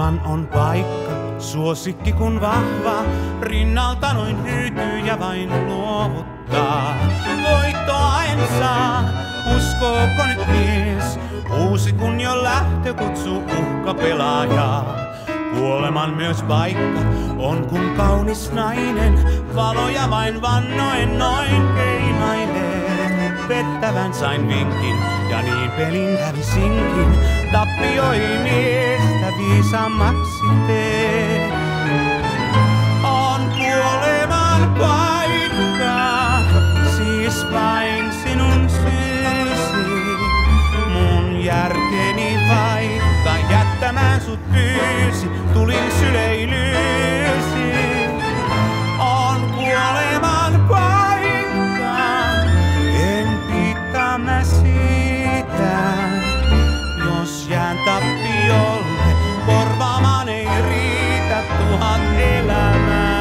Kuoleman on paikka, suosikki kun vahva, rinnalta noin hyytyy ja vain luovuttaa. Voittoa en saa, uskooko nyt mies, uusi kun jo lähtö kutsuu uhkapelaajaa. Kuoleman myös paikka on kun kaunis nainen, valoja vain vannoen noin keimailee. Pettävän sain vinkin ja niin pelin hävisinkin, tappioi miestä viisaammaksi tee. On kuoleman paikka, siis vain sinun syysi, mun järkeni vaikka jättämään sut pyysi, tulin syleilyysi. On kuoleman paikka, en pitaa mä siitä, jos jään tappiolle, korvaamaan ei riitä 1000 elämää.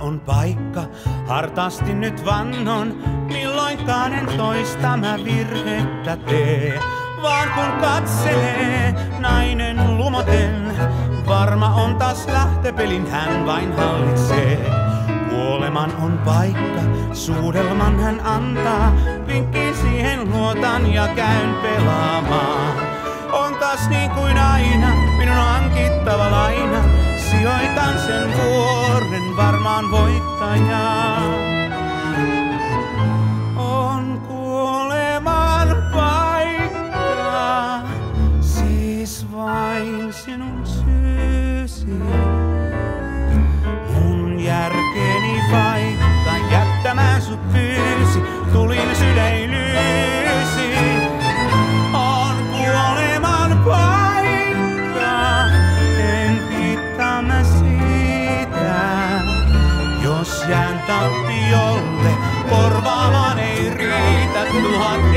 On paikka, hartaasti nyt vannon, milloinkaan en toista mä virhettä tee. Vaan kun katselee nainen lumoten, varma on taas lähtöpelin, hän vain hallitsee. Kuoleman on paikka, suudelman hän antaa, vinkkiin siihen luotan ja käyn pelaamaan. On taas niin kuin aina, minun on hankittava laina, sijoitan sen vuoren varmaan voittajaan. On kuoleman paikka, siis vain sinun syysi. Mun järkeni vaikka jättämään sut pyysi, tulin syleilyysi. On kuoleman paikka, en pitaa mä siitä, jos jään tappiolle, korvaamaan ei riitä 1000